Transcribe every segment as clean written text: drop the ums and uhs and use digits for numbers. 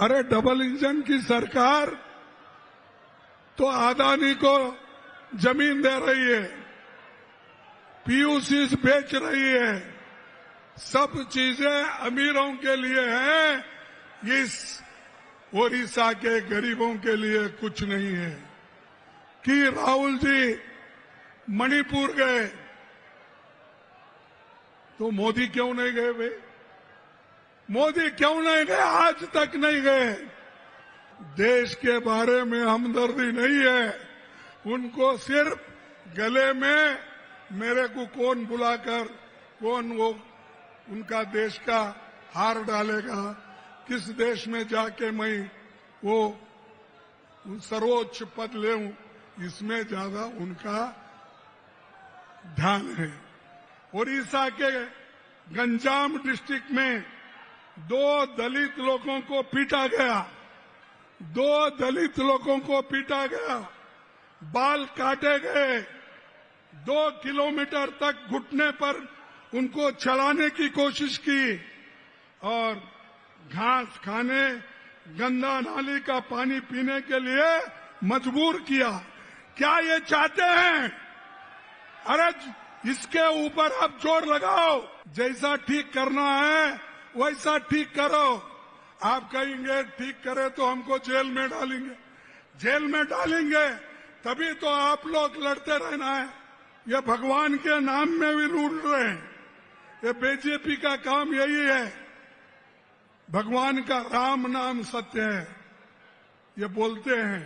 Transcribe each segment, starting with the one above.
अरे double engine की सरकार तो अदानी को जमीन दे रही है, पीयूसी बेच रही है, सब चीजें अमीरों के लिए हैं, इस ओडिशा के गरीबों के लिए कुछ नहीं है। कि राहुल जी मणिपुर गए तो मोदी क्यों नहीं गए भाई? मोदी क्यों नहीं गए? आज तक नहीं गए। देश के बारे में हमदर्दी नहीं है उनको, सिर्फ गले में मेरे को कौन बुलाकर कौन वो उनका देश का हार डालेगा, किस देश में जाके मैं वो सर्वोच्च पद लेऊं, इसमें ज्यादा उनका ध्यान है। ओडिशा के गंजाम डिस्ट्रिक्ट में 2 दलित लोगों को पीटा गया, 2 दलित लोगों को पीटा गया, बाल काटे गए, 2 किलोमीटर तक घुटने पर उनको चलाने की कोशिश की और घास खाने, गंदा नाली का पानी पीने के लिए मजबूर किया। क्या ये चाहते हैं? अरे इसके ऊपर अब जोर लगाओ, जैसा ठीक करना है वैसा ठीक करो। आप कहेंगे ठीक करे तो हमको जेल में डालेंगे, जेल में डालेंगे तभी तो आप लोग लड़ते रहना है। ये भगवान के नाम में भी लूट रहे हैं, ये बीजेपी का काम यही है। भगवान का राम नाम सत्य है ये बोलते हैं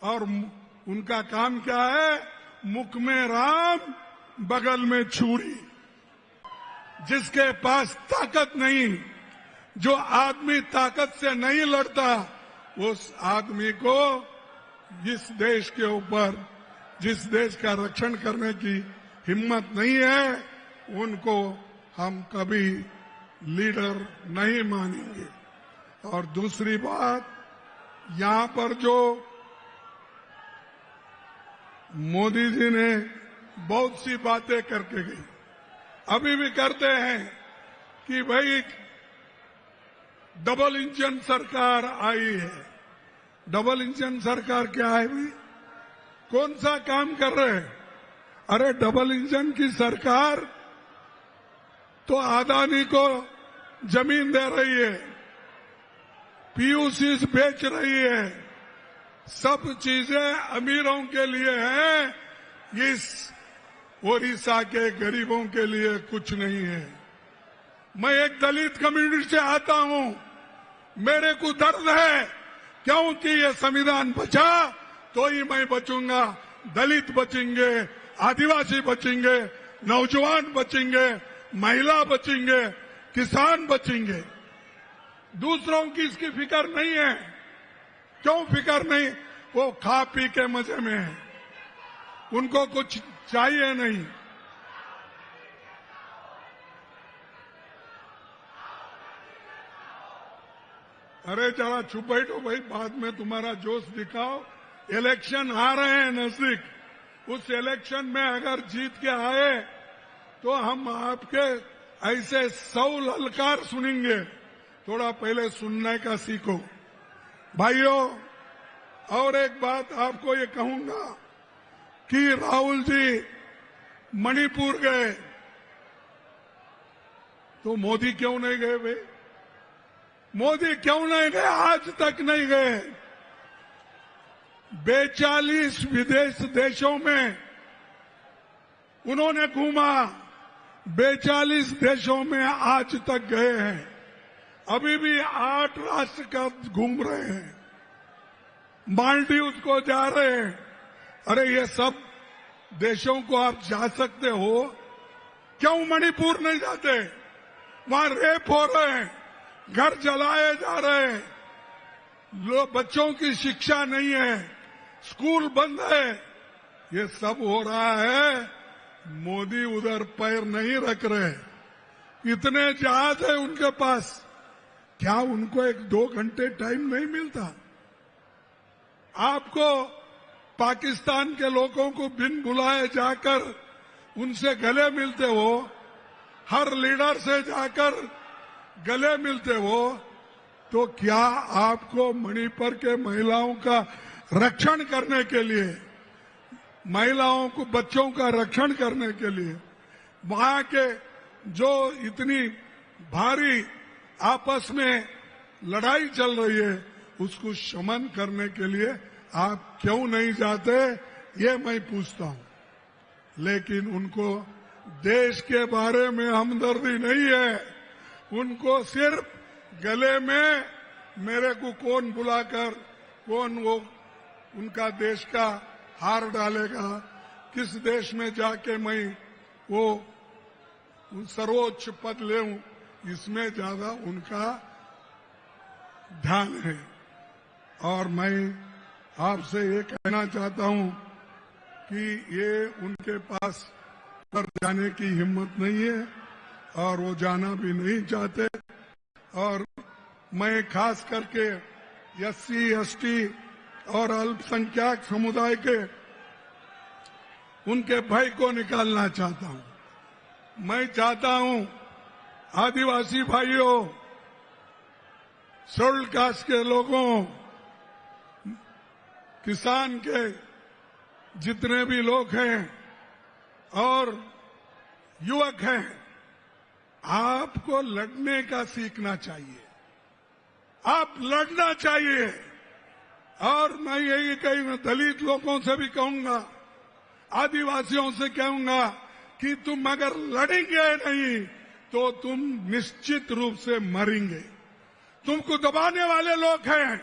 और उनका काम क्या है? मुख में राम बगल में छुरी। जिसके पास ताकत नहीं, जो आदमी ताकत से नहीं लड़ता, उस आदमी को इस देश के ऊपर, जिस देश का रक्षण करने की हिम्मत नहीं है, उनको हम कभी लीडर नहीं मानेंगे। और दूसरी बात, यहां पर जो मोदी जी ने बहुत सी बातें करके गई, अभी भी करते हैं कि भाई डबल इंजन सरकार आई है। डबल इंजन सरकार क्या है भाई? कौन सा काम कर रहे हैं? अरे डबल इंजन की सरकार तो अदानी को जमीन दे रही है, पीयूसी बेच रही है, सब चीजें अमीरों के लिए हैं, इस ओडिशा के गरीबों के लिए कुछ नहीं है। मैं एक दलित कम्युनिटी से आता हूं, मेरे को दर्द है क्योंकि ये संविधान बचा तो ही मैं बचूंगा। दलित बचेंगे, आदिवासी बचेंगे, नौजवान बचेंगे, महिला बचेंगे, किसान बचेंगे। दूसरों की इसकी फिक्र नहीं है। क्यों फिक्र नहीं? वो खा पी के मजे में है, उनको कुछ चाहिए नहीं। अरे जरा चुप बैठो भाई, बाद में तुम्हारा जोश दिखाओ। इलेक्शन आ रहे हैं नजदीक, उस इलेक्शन में अगर जीत के आए तो हम आपके ऐसे 100 ललकार सुनेंगे। थोड़ा पहले सुनने का सीखो भाइयों। और एक बात आपको ये कहूंगा कि राहुल जी मणिपुर गए तो मोदी क्यों नहीं गए भाई? मोदी क्यों नहीं गए? आज तक नहीं गए। 42 विदेश देशों में उन्होंने घूमा, 42 देशों में आज तक गए हैं। अभी भी 8 राष्ट्र का घूम रहे हैं, मालदीव्स को जा रहे हैं। अरे ये सब देशों को आप जा सकते हो, क्यों मणिपुर नहीं जाते? वहां रेप हो रहे हैं, घर जलाए जा रहे हैं, बच्चों की शिक्षा नहीं है, स्कूल बंद है, ये सब हो रहा है। मोदी उधर पैर नहीं रख रहे। इतने जहाज है उनके पास, क्या उनको 1-2 घंटे टाइम नहीं मिलता? आपको पाकिस्तान के लोगों को बिन बुलाए जाकर उनसे गले मिलते हो, हर लीडर से जाकर गले मिलते हो, तो क्या आपको मणिपुर के महिलाओं का रक्षण करने के लिए, महिलाओं को, बच्चों का रक्षण करने के लिए, वहां के जो इतनी भारी आपस में लड़ाई चल रही है उसको शमन करने के लिए आप क्यों नहीं जाते, ये मैं पूछता हूं। लेकिन उनको देश के बारे में हमदर्दी नहीं है, उनको सिर्फ गले में मेरे को कौन बुलाकर कौन वो उनका देश का हार डालेगा, किस देश में जाके मैं वो सर्वोच्च पद लेऊं, इसमें ज्यादा उनका ध्यान है। और मैं आपसे ये कहना चाहता हूं कि ये उनके पास पर जाने की हिम्मत नहीं है और वो जाना भी नहीं चाहते। और मैं खास करके एससी, एसटी और अल्पसंख्यक समुदाय के उनके भय को निकालना चाहता हूं। मैं चाहता हूं आदिवासी भाइयों, शेड्यूल्ड कास्ट के लोगों, किसान के जितने भी लोग हैं और युवक हैं, आपको लड़ने का सीखना चाहिए, आप लड़ना चाहिए। और मैं यही कहीं दलित लोगों से भी कहूंगा, आदिवासियों से कहूंगा कि तुम अगर लड़ेंगे नहीं तो तुम निश्चित रूप से मरेंगे। तुमको दबाने वाले लोग हैं,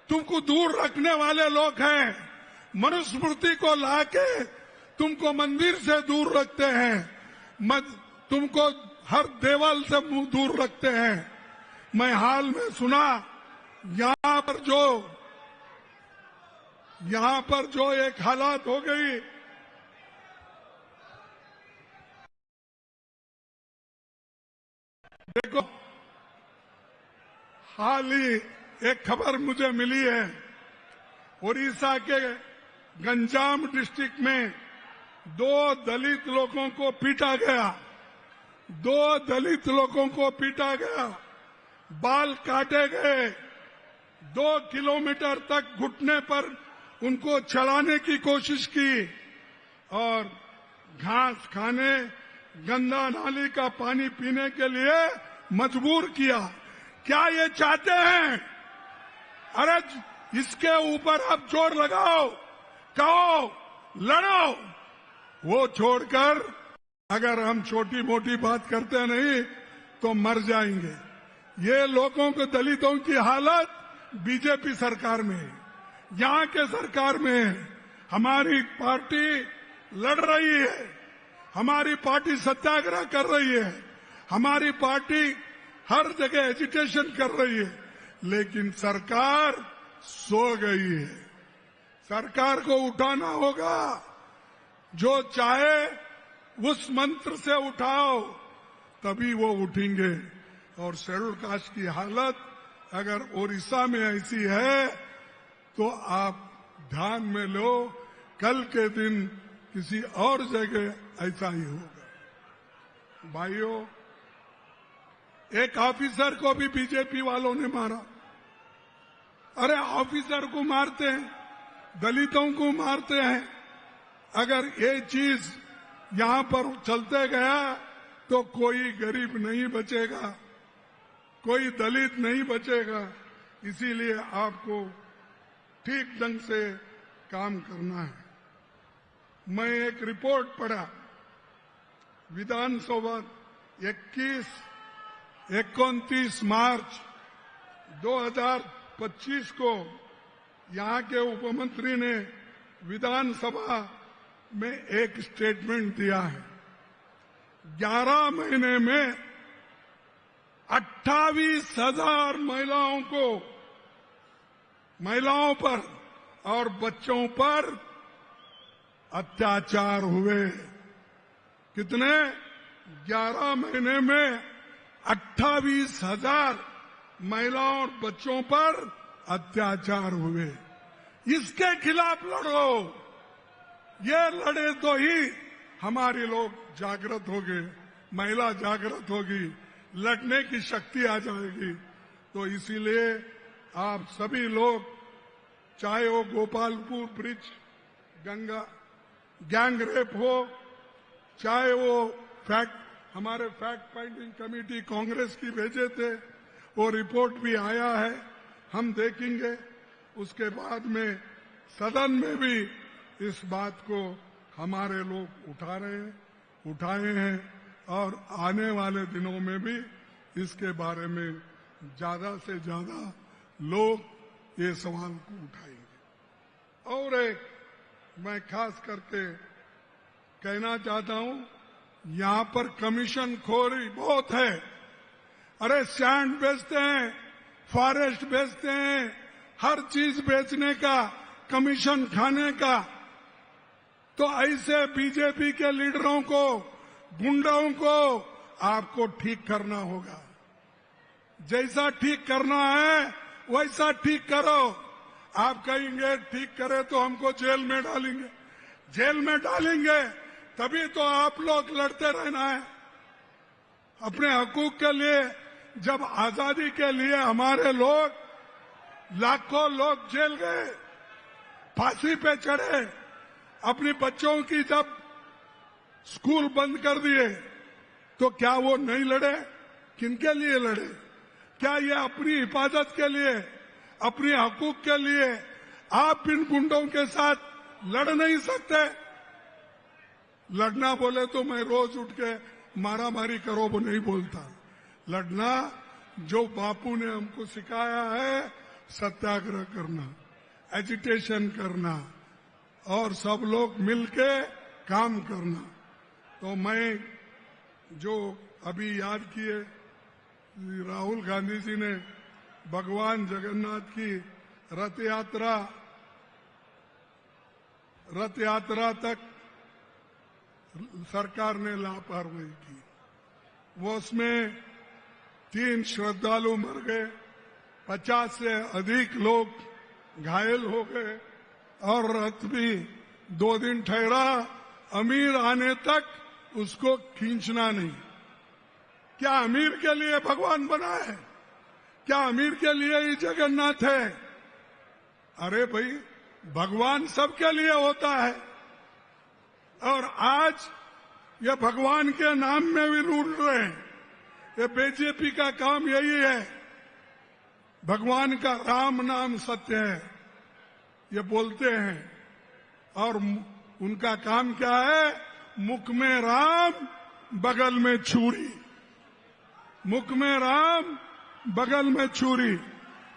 तुमको दूर रखने वाले लोग हैं, मनुस्मृति को लाके तुमको मंदिर से दूर रखते हैं, तुमको हर देवल से दूर रखते हैं। मैं हाल में सुना यहां पर जो एक हालात हो गई, देखो हाल ही एक खबर मुझे मिली है, उड़ीसा के गंजाम डिस्ट्रिक्ट में 2 दलित लोगों को पीटा गया, 2 दलित लोगों को पीटा गया, बाल काटे गए, 2 किलोमीटर तक घुटने पर उनको चढ़ाने की कोशिश की और घास खाने, गंदा नाली का पानी पीने के लिए मजबूर किया। क्या ये चाहते हैं? अरे इसके ऊपर आप जोर लगाओ, कहो, लड़ो। वो छोड़कर अगर हम छोटी मोटी बात करते नहीं तो मर जाएंगे। ये लोगों को, दलितों की हालत बीजेपी सरकार में है, यहां के सरकार में है। हमारी पार्टी लड़ रही है, हमारी पार्टी सत्याग्रह कर रही है, हमारी पार्टी हर जगह एजिटेशन कर रही है, लेकिन सरकार सो गई है। सरकार को उठाना होगा, जो चाहे उस मंत्र से उठाओ, तभी वो उठेंगे। और शेड्यूल्ड कास्ट की हालत अगर ओडिशा में ऐसी है तो आप ध्यान में लो, कल के दिन किसी और जगह ऐसा ही होगा। भाइयों, एक ऑफिसर को भी बीजेपी वालों ने मारा। अरे ऑफिसर को मारते हैं, दलितों को मारते हैं। अगर ये चीज यहां पर चलते गया तो कोई गरीब नहीं बचेगा, कोई दलित नहीं बचेगा। इसीलिए आपको ठीक ढंग से काम करना है। मैं एक रिपोर्ट पढ़ा, विधानसभा 29 मार्च 2025 को यहां के उपमंत्री ने विधानसभा में एक स्टेटमेंट दिया है। 11 महीने में 28,000 महिलाओं पर और बच्चों पर अत्याचार हुए। कितने? 11 महीने में 28,000 महिलाओं और बच्चों पर अत्याचार हुए। इसके खिलाफ लड़ो। ये लड़े तो ही हमारे लोग जागृत होंगे, महिला जागृत होगी, लड़ने की शक्ति आ जाएगी। तो इसीलिए आप सभी लोग, चाहे वो Gopalpur bridge Ganga gang rape हो, चाहे वो हमारे फैक्ट फाइंडिंग कमेटी कांग्रेस की भेजे थे, वो रिपोर्ट भी आया है, हम देखेंगे। उसके बाद में सदन में भी इस बात को हमारे लोग उठाए हैं और आने वाले दिनों में भी इसके बारे में ज्यादा से ज्यादा लोग ये सवाल को उठाएंगे। और एक मैं खास करके कहना चाहता हूं, यहां पर कमीशन खोरी बहुत है। अरे सैंड बेचते हैं, फॉरेस्ट बेचते हैं, हर चीज बेचने का, कमीशन खाने का। तो ऐसे बीजेपी के लीडरों को, गुंडाओं को आपको ठीक करना होगा। जैसा ठीक करना है वैसा ठीक करो। आप कहेंगे ठीक करे तो हमको जेल में डालेंगे, जेल में डालेंगे तभी तो आप लोग लड़ते रहना है अपने हकूक के लिए। जब आजादी के लिए हमारे लोग, लाखों लोग जेल गए, फांसी पे चढ़े, अपने बच्चों की जब स्कूल बंद कर दिए, तो क्या वो नहीं लड़े? किनके लिए लड़े? क्या ये अपनी हिफाजत के लिए, अपने हकूक के लिए आप इन गुंडों के साथ लड़ नहीं सकते? लड़ना बोले तो मैं रोज उठ के मारा मारी करो वो नहीं बोलता। लड़ना जो बापू ने हमको सिखाया है, सत्याग्रह करना, एजिटेशन करना और सब लोग मिलके काम करना। तो मैं जो अभी याद किए, राहुल गांधी जी ने भगवान जगन्नाथ की रथ यात्रा तक सरकार ने लापरवाही की। वो उसमें 3 श्रद्धालु मर गए, 50 से अधिक लोग घायल हो गए और रथ भी 2 दिन ठहरा। अमीर आने तक उसको खींचना नहीं। क्या अमीर के लिए भगवान बना है? क्या अमीर के लिए ही जगन्नाथ है? अरे भाई, भगवान सबके लिए होता है। और आज ये भगवान के नाम में भी लूट रहे हैं। ये बीजेपी का काम यही है। भगवान का राम नाम सत्य है, ये बोलते हैं। और उनका काम क्या है? मुख में राम, बगल में छुरी। मुख में राम, बगल में छुरी।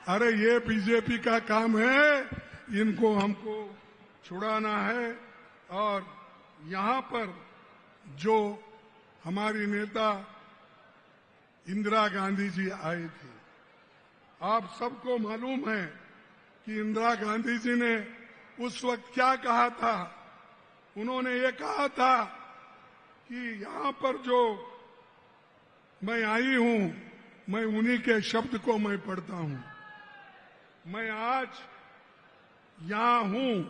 अरे ये बीजेपी का काम है, इनको हमको छुड़ाना है। और यहां पर जो हमारी नेता इंदिरा गांधी जी आई थी, आप सबको मालूम है कि इंदिरा गांधी जी ने उस वक्त क्या कहा था। उन्होंने ये कहा था कि यहां पर जो मैं आई हूं, मैं उन्हीं के शब्द को मैं पढ़ता हूं। मैं आज यहां हूं,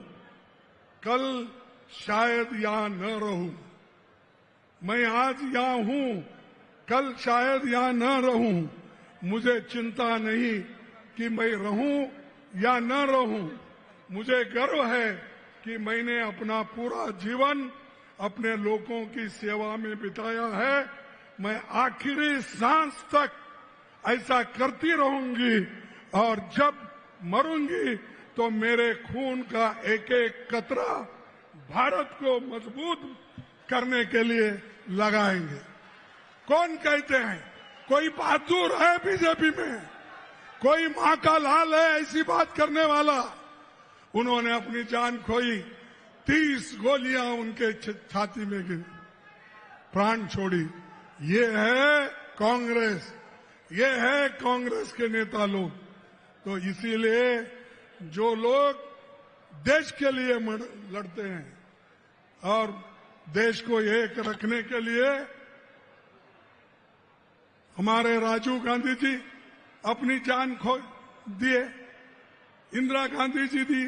कल शायद यहां न रहूं। मैं आज यहां हूं, कल शायद यहां न रहूं। मुझे चिंता नहीं कि मैं रहूं या न रहूं। मुझे गर्व है कि मैंने अपना पूरा जीवन अपने लोगों की सेवा में बिताया है। मैं आखिरी सांस तक ऐसा करती रहूंगी और जब मरूंगी तो मेरे खून का एक एक कतरा भारत को मजबूत करने के लिए लगाएंगे। कौन कहते हैं? कोई बहादुर है बीजेपी में? कोई मां का लाल है ऐसी बात करने वाला? उन्होंने अपनी जान खोई, 30 गोलियां उनके छाती में गिरी, प्राण छोड़ी। ये है कांग्रेस, ये है कांग्रेस के नेता लोग। तो इसीलिए जो लोग देश के लिए लड़ते हैं और देश को एक रखने के लिए, हमारे राजीव गांधी जी अपनी जान खो दिए, इंदिरा गांधी जी दी,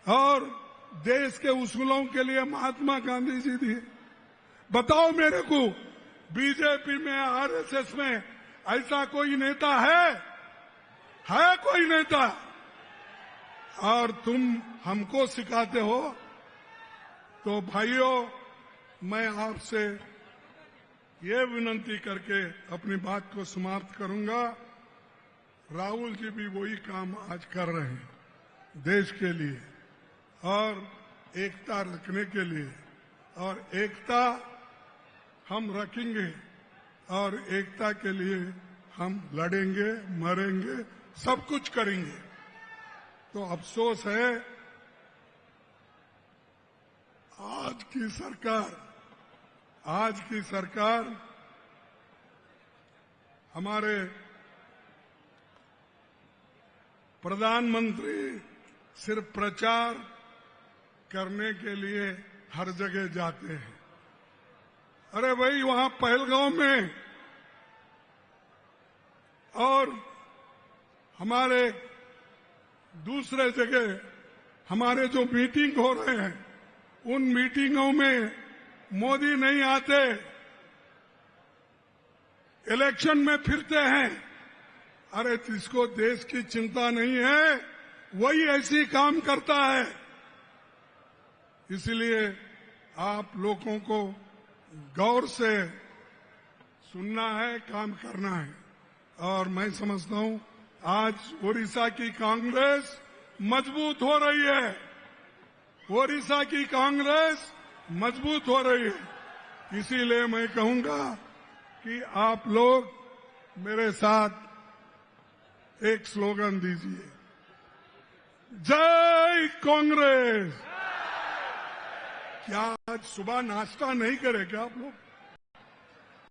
और देश के उसूलों के लिए महात्मा गांधी जी दी। बताओ मेरे को, बीजेपी में, आरएसएस में ऐसा कोई नेता है कोई नेता? और तुम हमको सिखाते हो। तो भाइयों, मैं आपसे ये विनंती करके अपनी बात को समाप्त करूंगा। राहुल जी भी वही काम आज कर रहे हैं देश के लिए और एकता रखने के लिए, और एकता हम रखेंगे और एकता के लिए हम लड़ेंगे, मरेंगे, सब कुछ करेंगे। तो अफसोस है आज की सरकार हमारे प्रधानमंत्री सिर्फ प्रचार करने के लिए हर जगह जाते हैं। अरे भाई, वहां पहलगांव में और हमारे दूसरे जगह हमारे जो मीटिंग हो रहे हैं, उन मीटिंगों में मोदी नहीं आते, इलेक्शन में फिरते हैं। अरे जिसको देश की चिंता नहीं है वही ऐसी काम करता है। इसलिए आप लोगों को गौर से सुनना है, काम करना है। और मैं समझता हूं आज ओडिशा की कांग्रेस मजबूत हो रही है। ओडिशा की कांग्रेस मजबूत हो रही है। इसीलिए मैं कहूंगा कि आप लोग मेरे साथ एक स्लोगन दीजिए, जय कांग्रेस। क्या आज सुबह नाश्ता नहीं करे क्या आप लोग?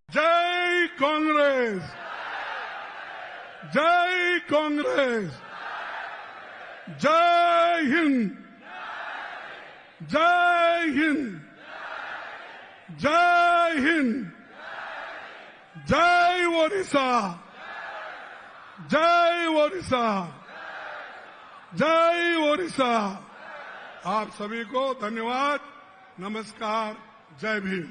जय कांग्रेस, जय कांग्रेस, जय हिंद, जय हिंद, जय हिंद, जय ओडिशा, जय ओडिशा, जय ओडिशा। आप सभी को धन्यवाद, नमस्कार, जय भीम।